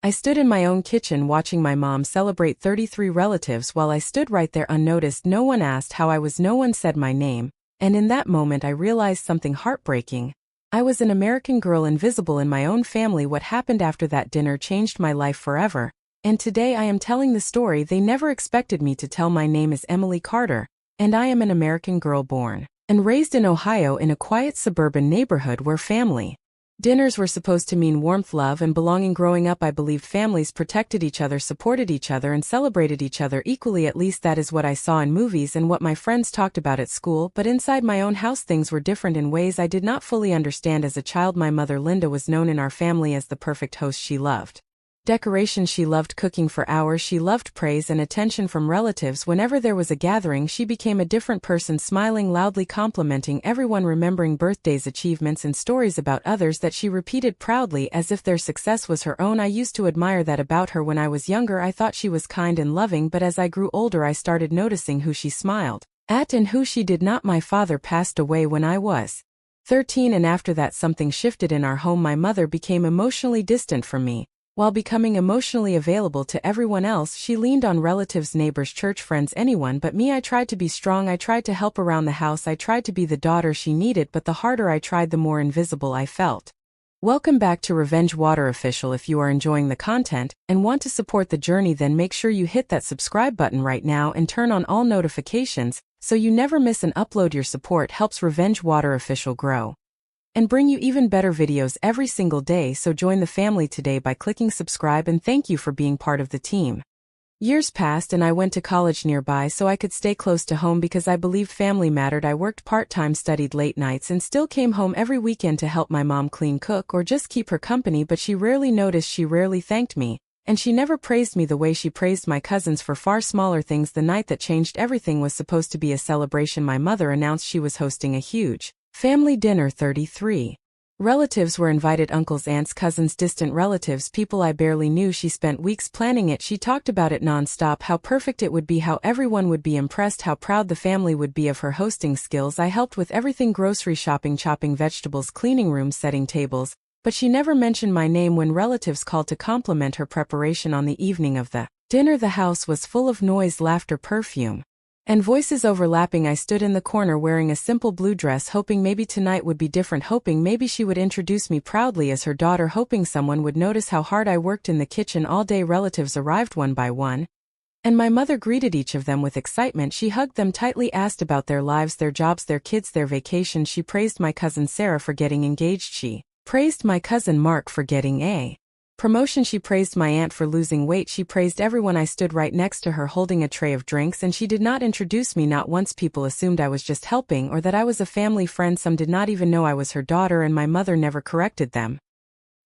I stood in my own kitchen watching my mom celebrate 33 relatives while I stood right there unnoticed. No one asked how I was, no one said my name, and in that moment I realized something heartbreaking. I was an American girl invisible in my own family. What happened after that dinner changed my life forever, and today I am telling the story they never expected me to tell. My name is Emily Carter, and I am an American girl born and raised in Ohio in a quiet suburban neighborhood where family dinners were supposed to mean warmth, love, and belonging. Growing up, I believed families protected each other, supported each other, and celebrated each other equally. At least that is what I saw in movies and what my friends talked about at school. But inside my own house, things were different in ways I did not fully understand as a child. My mother, Linda, was known in our family as the perfect host. She loved decoration. She loved cooking for hours. She loved praise and attention from relatives. Whenever there was a gathering, she became a different person, smiling loudly, complimenting everyone, remembering birthdays, achievements, and stories about others that she repeated proudly as if their success was her own. I used to admire that about her. When I was younger, I thought she was kind and loving, but as I grew older, I started noticing who she smiled at and who she did not. My father passed away when I was 13, and after that something shifted in our home. My mother became emotionally distant from me. While becoming emotionally available to everyone else, she leaned on relatives, neighbors, church friends, anyone but me. I tried to be strong. I tried to help around the house. I tried to be the daughter she needed, but the harder I tried, the more invisible I felt. Welcome back to Revenge Water Official. If you are enjoying the content and want to support the journey, then make sure you hit that subscribe button right now and turn on all notifications so you never miss an upload. Your support helps Revenge Water Official grow and bring you even better videos every single day. So join the family today by clicking subscribe, and thank you for being part of the team. Years passed and I went to college nearby so I could stay close to home because I believed family mattered. I worked part-time, studied late nights, and still came home every weekend to help my mom clean, cook, or just keep her company. But she rarely noticed, she rarely thanked me, and she never praised me the way she praised my cousins for far smaller things. The night that changed everything was supposed to be a celebration. My mother announced she was hosting a huge family dinner. 33 relatives were invited: uncles, aunts, cousins, distant relatives, people I barely knew. She spent weeks planning it. She talked about it nonstop, how perfect it would be, how everyone would be impressed, how proud the family would be of her hosting skills. I helped with everything: grocery shopping, chopping vegetables, cleaning rooms, setting tables, but she never mentioned my name. When relatives called to compliment her preparation on the evening of the dinner, the house was full of noise, laughter, perfume, and voices overlapping. I stood in the corner wearing a simple blue dress, hoping maybe tonight would be different, hoping maybe she would introduce me proudly as her daughter, hoping someone would notice how hard I worked in the kitchen all day. Relatives arrived one by one, and my mother greeted each of them with excitement. She hugged them tightly, asked about their lives, their jobs, their kids, their vacations. She praised my cousin Sarah for getting engaged. She praised my cousin Mark for getting a promotion. She praised my aunt for losing weight. She praised everyone. I stood right next to her holding a tray of drinks, and she did not introduce me. Not once. People assumed I was just helping or that I was a family friend. Some did not even know I was her daughter, and my mother never corrected them.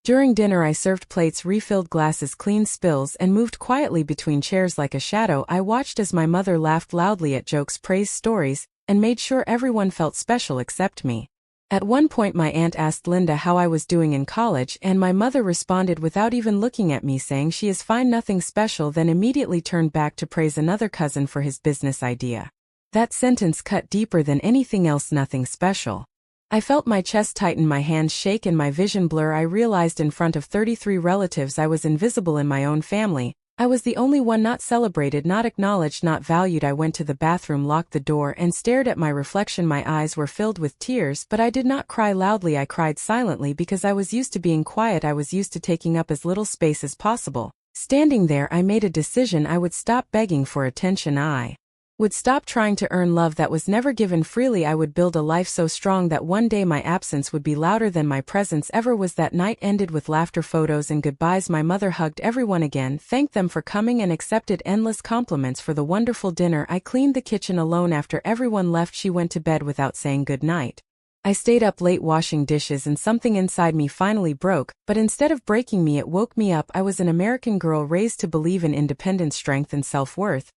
During dinner, I served plates, refilled glasses, cleaned spills, and moved quietly between chairs like a shadow. I watched as my mother laughed loudly at jokes, praised stories, and made sure everyone felt special except me. At one point, my aunt asked Linda how I was doing in college, and my mother responded without even looking at me, saying she is fine, nothing special, then immediately turned back to praise another cousin for his business idea. That sentence cut deeper than anything else. Nothing special. I felt my chest tighten, my hands shake, and my vision blur. I realized in front of 33 relatives I was invisible in my own family. I was the only one not celebrated, not acknowledged, not valued. I went to the bathroom, locked the door, and stared at my reflection. My eyes were filled with tears, but I did not cry loudly. I cried silently because I was used to being quiet. I was used to taking up as little space as possible. Standing there, I made a decision. I would stop begging for attention. I would stop trying to earn love that was never given freely. I would build a life so strong that one day my absence would be louder than my presence ever was. That night ended with laughter, photos, and goodbyes. My mother hugged everyone again, thanked them for coming, and accepted endless compliments for the wonderful dinner. I cleaned the kitchen alone after everyone left. She went to bed without saying good night. I stayed up late washing dishes, and something inside me finally broke, but instead of breaking me, it woke me up. I was an American girl raised to believe in independence, strength, and self-worth.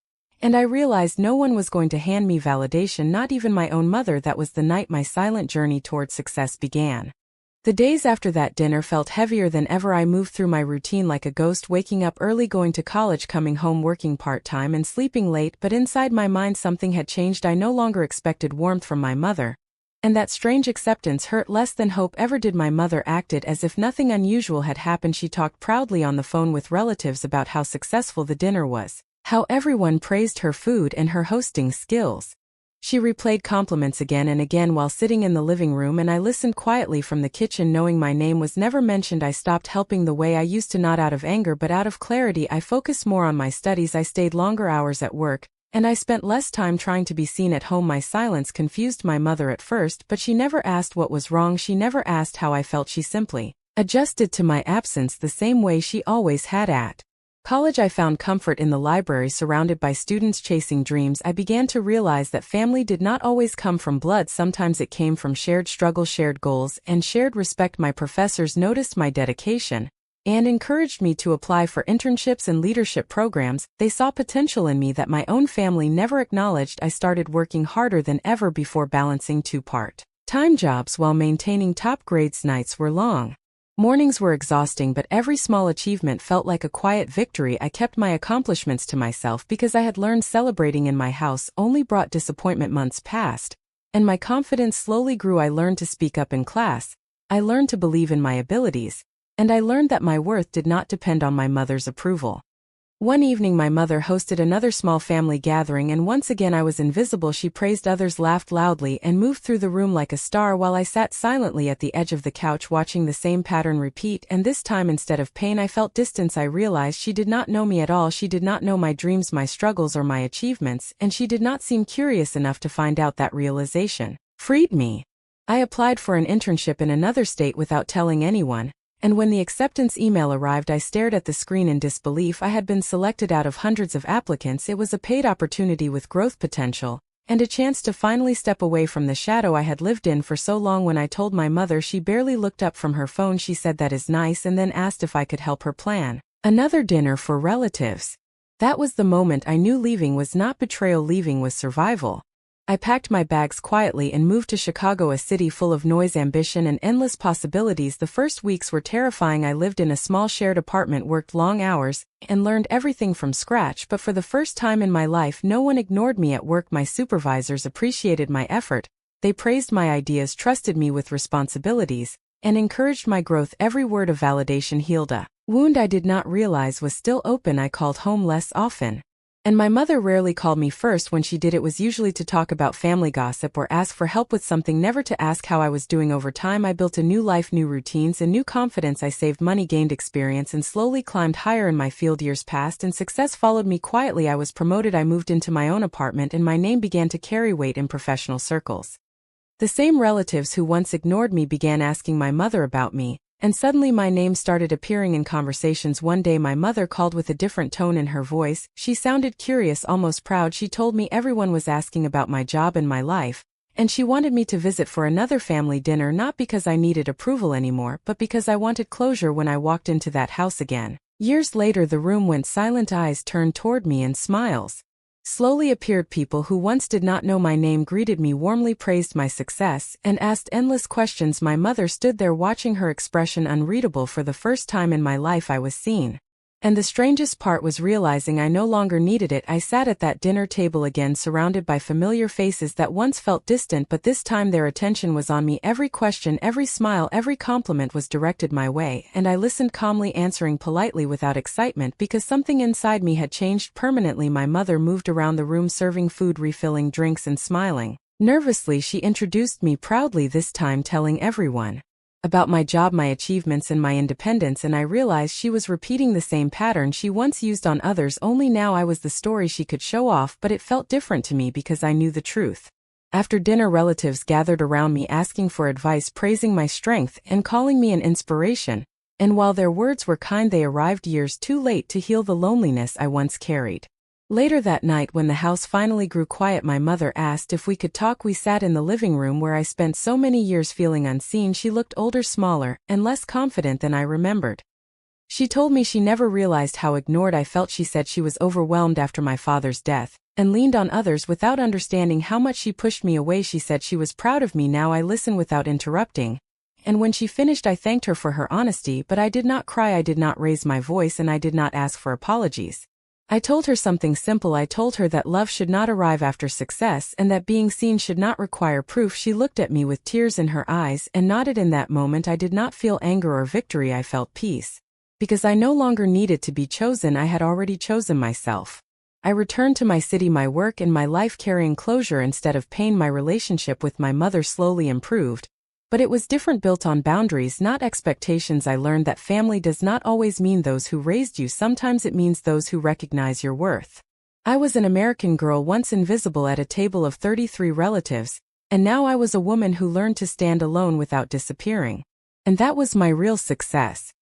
And I realized no one was going to hand me validation, not even my own mother. That was the night my silent journey toward success began. The days after that dinner felt heavier than ever. I moved through my routine like a ghost, waking up early, going to college, coming home, working part-time, and sleeping late. But inside my mind something had changed. I no longer expected warmth from my mother. And that strange acceptance hurt less than hope ever did. My mother acted as if nothing unusual had happened. She talked proudly on the phone with relatives about how successful the dinner was, how everyone praised her food and her hosting skills. She replayed compliments again and again while sitting in the living room, and I listened quietly from the kitchen. Knowing my name was never mentioned, I stopped helping the way I used to, not out of anger but out of clarity. I focused more on my studies. I stayed longer hours at work, and I spent less time trying to be seen at home. My silence confused my mother at first, but she never asked what was wrong. She never asked how I felt. She simply adjusted to my absence the same way she always had at college. I found comfort in the library, surrounded by students chasing dreams. I began to realize that family did not always come from blood. Sometimes it came from shared struggle, shared goals, and shared respect. My professors noticed my dedication and encouraged me to apply for internships and leadership programs. They saw potential in me that my own family never acknowledged. I started working harder than ever before, balancing two part-time jobs while maintaining top grades. Nights were long. Mornings were exhausting, but every small achievement felt like a quiet victory. I kept my accomplishments to myself because I had learned celebrating in my house only brought disappointment. Months passed, and my confidence slowly grew. I learned to speak up in class. I learned to believe in my abilities. And I learned that my worth did not depend on my mother's approval. One evening my mother hosted another small family gathering, and once again I was invisible. She praised others, laughed loudly, and moved through the room like a star while I sat silently at the edge of the couch watching the same pattern repeat. And this time, instead of pain, I felt distance. I realized she did not know me at all. She did not know my dreams, my struggles, or my achievements, and she did not seem curious enough to find out. That realization freed me. I applied for an internship in another state without telling anyone. And when the acceptance email arrived, I stared at the screen in disbelief. I had been selected out of hundreds of applicants. It was a paid opportunity with growth potential, and a chance to finally step away from the shadow I had lived in for so long. When I told my mother, she barely looked up from her phone. She said, "That is nice," and then asked if I could help her plan another dinner for relatives. That was the moment I knew leaving was not betrayal. Leaving was survival. I packed my bags quietly and moved to Chicago, a city full of noise, ambition, and endless possibilities. The first weeks were terrifying. I lived in a small shared apartment, worked long hours, and learned everything from scratch. But for the first time in my life, no one ignored me at work. My supervisors appreciated my effort. They praised my ideas, trusted me with responsibilities, and encouraged my growth. Every word of validation healed a wound I did not realize was still open. I called home less often. And my mother rarely called me first. When she did, it was usually to talk about family gossip or ask for help with something, never to ask how I was doing. Over time, I built a new life, new routines, and new confidence. I saved money, gained experience, and slowly climbed higher in my field. Years passed, and success followed me quietly. I was promoted. I moved into my own apartment, and my name began to carry weight in professional circles. The same relatives who once ignored me began asking my mother about me, and suddenly my name started appearing in conversations. One day my mother called with a different tone in her voice. She sounded curious, almost proud. She told me everyone was asking about my job and my life, and she wanted me to visit for another family dinner, not because I needed approval anymore, but because I wanted closure. When I walked into that house again, years later, the room went silent. Eyes turned toward me and smiles slowly appeared. People who once did not know my name greeted me warmly, praised my success, and asked endless questions. My mother stood there watching, her expression unreadable. For the first time in my life I was seen. And the strangest part was realizing I no longer needed it. I sat at that dinner table again, surrounded by familiar faces that once felt distant, but this time their attention was on me. Every question, every smile, every compliment was directed my way, and I listened calmly, answering politely without excitement, because something inside me had changed permanently. My mother moved around the room, serving food, refilling drinks, and smiling nervously. She introduced me proudly, this time telling everyone about my job, my achievements, and my independence, and I realized she was repeating the same pattern she once used on others, only now I was the story she could show off. But it felt different to me because I knew the truth. After dinner, relatives gathered around me, asking for advice, praising my strength, and calling me an inspiration. And while their words were kind, they arrived years too late to heal the loneliness I once carried. Later that night, when the house finally grew quiet, my mother asked if we could talk. We sat in the living room where I spent so many years feeling unseen. She looked older, smaller, and less confident than I remembered. She told me she never realized how ignored I felt. She said she was overwhelmed after my father's death, and leaned on others without understanding how much she pushed me away. She said she was proud of me. Now I listened without interrupting. And when she finished, I thanked her for her honesty, but I did not cry, I did not raise my voice, and I did not ask for apologies. I told her something simple. I told her that love should not arrive after success and that being seen should not require proof. She looked at me with tears in her eyes and nodded. In that moment I did not feel anger or victory, I felt peace. Because I no longer needed to be chosen, I had already chosen myself. I returned to my city, my work and my life carrying closure instead of pain. My relationship with my mother slowly improved. But it was different, built on boundaries, not expectations. I learned that family does not always mean those who raised you. Sometimes it means those who recognize your worth. I was an American girl, once invisible at a table of 33 relatives, and now I was a woman who learned to stand alone without disappearing. And that was my real success.